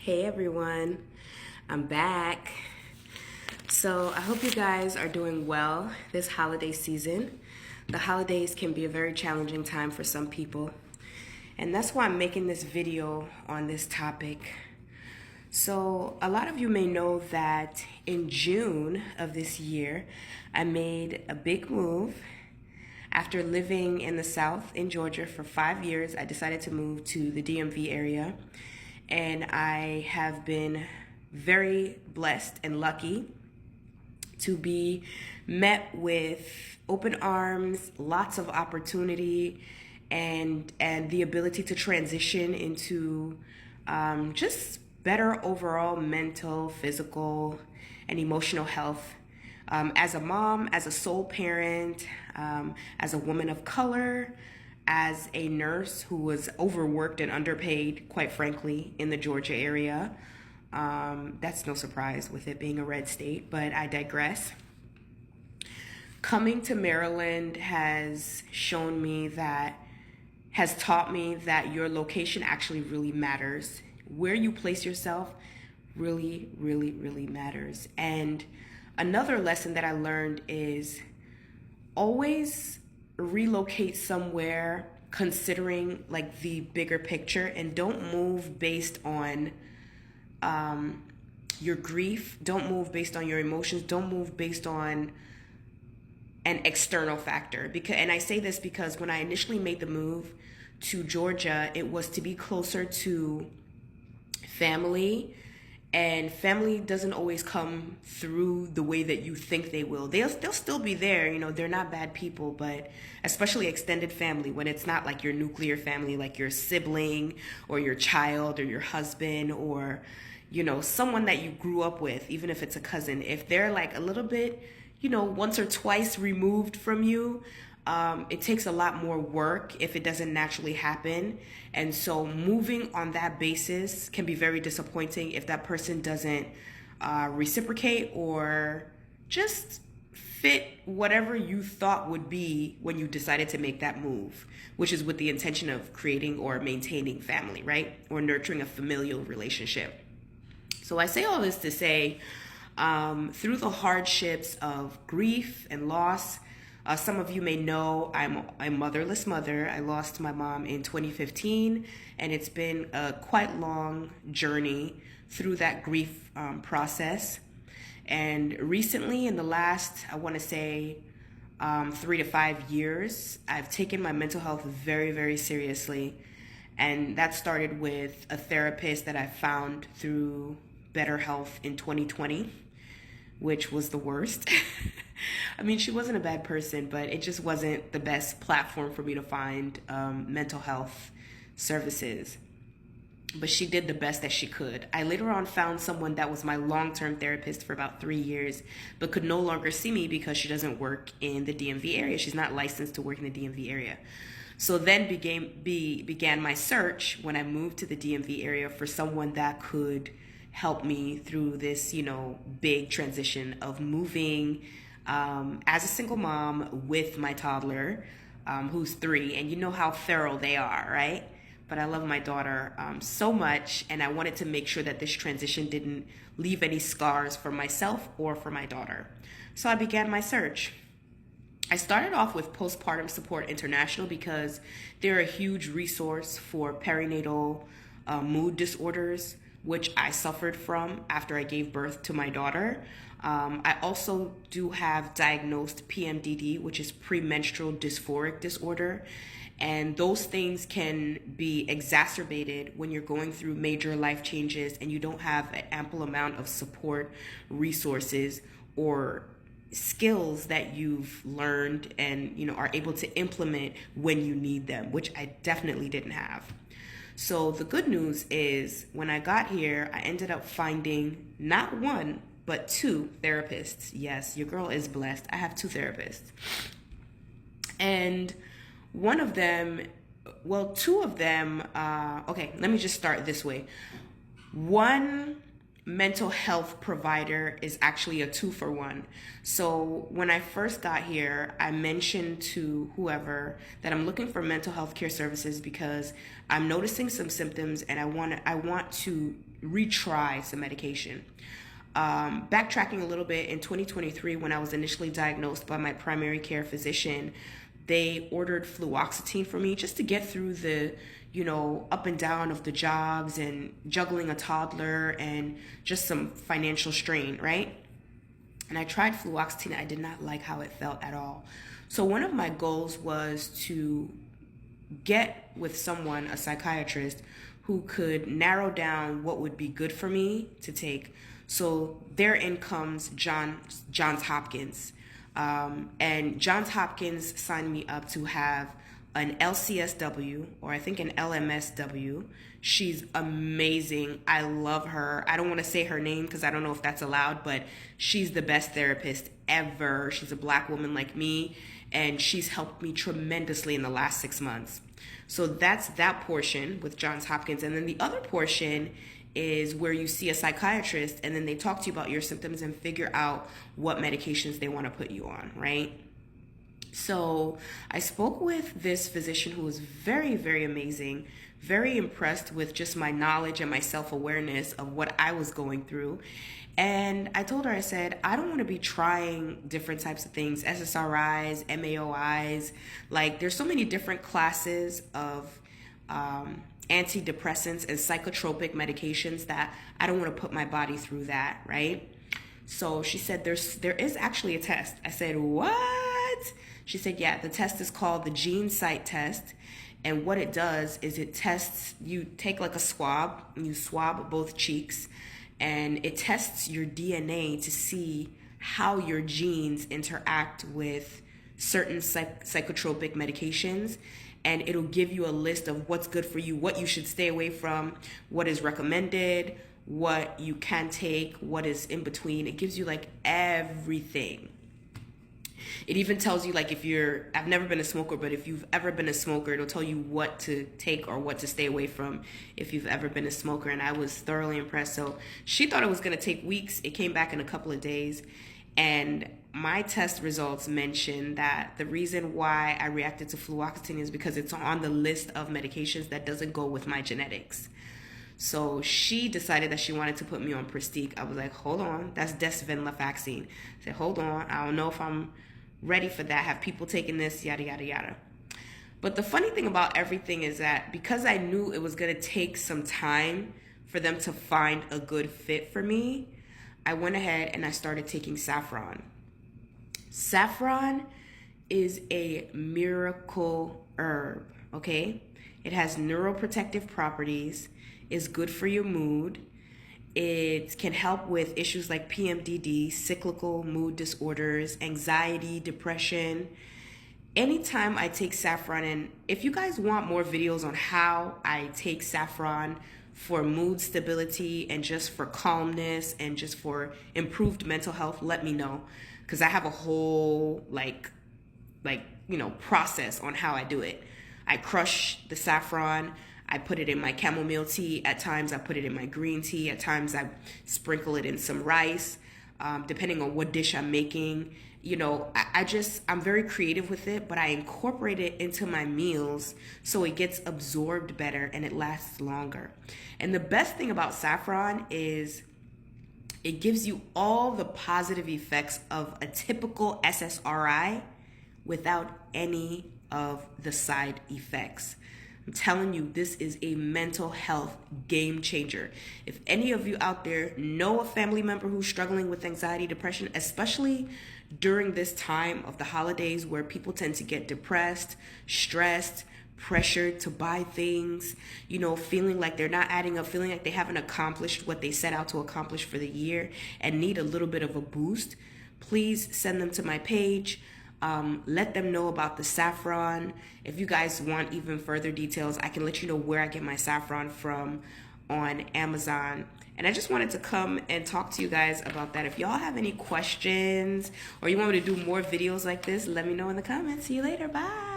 Hey everyone, I'm back. So I hope you guys are doing well this holiday season. The holidays can be a very challenging time for some people, and that's why I'm making this video on this topic. So a lot of you may know that in June of this year, I made a big move. After living in the South in Georgia for 5 years, I decided to move to the DMV area, and I have been very blessed and lucky to be met with open arms, lots of opportunity, and the ability to transition into just better overall mental, physical, and emotional health. As a mom, as a sole parent, as a woman of color, as a nurse who was overworked and underpaid, quite frankly, in the Georgia area. That's no surprise with it being a red state, but I digress. Coming to Maryland has taught me that your location actually really matters. Where you place yourself really, really, really matters. And another lesson that I learned is always relocate somewhere considering like the bigger picture, and don't move based on your grief. Don't move based on your emotions. Don't move based on an external factor. And I say this because when I initially made the move to Georgia, it was to be closer to family, and family doesn't always come through the way that you think they will. They'll still be there, they're not bad people, but especially extended family, when it's not like your nuclear family, like your sibling or your child or your husband or, someone that you grew up with, even if it's a cousin, if they're like a little bit, once or twice removed from you, it takes a lot more work if it doesn't naturally happen. And so moving on that basis can be very disappointing if that person doesn't reciprocate or just fit whatever you thought would be when you decided to make that move, which is with the intention of creating or maintaining family, right? Or nurturing a familial relationship. So I say all this to say, through the hardships of grief and loss, some of you may know I'm a motherless mother. I lost my mom in 2015, and it's been a quite long journey through that grief process. And recently, in the last, I want to say, 3 to 5 years, I've taken my mental health very, very seriously. And that started with a therapist that I found through BetterHealth in 2020, which was the worst. I mean, she wasn't a bad person, but it just wasn't the best platform for me to find mental health services. But she did the best that she could. I later on found someone that was my long-term therapist for about 3 years, but could no longer see me because she doesn't work in the DMV area. She's not licensed to work in the DMV area. So then began my search when I moved to the DMV area for someone that could help me through this, big transition of moving as a single mom with my toddler, who's 3, and you know how feral they are, right? But I love my daughter so much, and I wanted to make sure that this transition didn't leave any scars for myself or for my daughter. So I began my search. I started off with Postpartum Support International because they're a huge resource for perinatal mood disorders, which I suffered from after I gave birth to my daughter. I also do have diagnosed PMDD, which is premenstrual dysphoric disorder. And those things can be exacerbated when you're going through major life changes and you don't have an ample amount of support, resources, or skills that you've learned and are able to implement when you need them, which I definitely didn't have. So the good news is when I got here, I ended up finding not one, but 2 therapists. Yes, your girl is blessed. I have 2 therapists. And one of them, 2 of them, okay, let me just start this way. One mental health provider is actually a 2-for-1. So when I first got here, I mentioned to whoever that I'm looking for mental health care services because I'm noticing some symptoms and I want to retry some medication. Backtracking a little bit, in 2023, when I was initially diagnosed by my primary care physician, they ordered fluoxetine for me just to get through the, up and down of the jobs and juggling a toddler and just some financial strain, right? And I tried fluoxetine. I did not like how it felt at all. So one of my goals was to get with someone, a psychiatrist, who could narrow down what would be good for me to take. So therein comes Johns Hopkins. And Johns Hopkins signed me up to have an LCSW, or I think an LMSW. She's amazing. I love her. I don't want to say her name because I don't know if that's allowed, but she's the best therapist ever. She's a Black woman like me, and she's helped me tremendously in the last 6 months. So that's that portion with Johns Hopkins. And then the other portion is where you see a psychiatrist and then they talk to you about your symptoms and figure out what medications they want to put you on, right? So I spoke with this physician who was very, very amazing, very impressed with just my knowledge and my self-awareness of what I was going through. And I told her, I said, I don't want to be trying different types of things, SSRIs, MAOIs. Like, there's so many different classes of antidepressants and psychotropic medications that I don't want to put my body through that, right? So she said, there is actually a test. I said, what? She said, yeah, the test is called the gene site test. And what it does is it tests, you take like a swab, and you swab both cheeks, and it tests your DNA to see how your genes interact with certain psychotropic medications. And it'll give you a list of what's good for you, what you should stay away from, what is recommended, what you can take, what is in between. It gives you like everything. It even tells you, like, I've never been a smoker, but if you've ever been a smoker, it'll tell you what to take or what to stay away from if you've ever been a smoker. And I was thoroughly impressed. So she thought it was going to take weeks. It came back in a couple of days. And my test results mention that the reason why I reacted to fluoxetine is because it's on the list of medications that doesn't go with my genetics. So she decided that she wanted to put me on Prestige. I was like, hold on, that's desvenlafaxine. I said, hold on, I don't know if I'm ready for that. Have people taken this, yada, yada, yada. But the funny thing about everything is that because I knew it was going to take some time for them to find a good fit for me, I went ahead and I started taking saffron. Saffron is a miracle herb, okay? It has neuroprotective properties, is good for your mood. It can help with issues like PMDD, cyclical mood disorders, anxiety, depression. Anytime I take saffron, and if you guys want more videos on how I take saffron for mood stability and just for calmness and just for improved mental health, let me know. Because I have a whole process on how I do it. I crush the saffron. I put it in my chamomile tea. At times I put it in my green tea. At times I sprinkle it in some rice, depending on what dish I'm making. I'm very creative with it, but I incorporate it into my meals so it gets absorbed better and it lasts longer. And the best thing about saffron is it gives you all the positive effects of a typical SSRI without any of the side effects. I'm telling you, this is a mental health game changer. If any of you out there know a family member who's struggling with anxiety, depression, especially during this time of the holidays where people tend to get depressed, stressed, pressured to buy things, feeling like they're not adding up, feeling like they haven't accomplished what they set out to accomplish for the year and need a little bit of a boost, please send them to my page. Let them know about the saffron. If you guys want even further details, I can let you know where I get my saffron from on Amazon. And I just wanted to come and talk to you guys about that. If y'all have any questions or you want me to do more videos like this, let me know in the comments. See you later. Bye.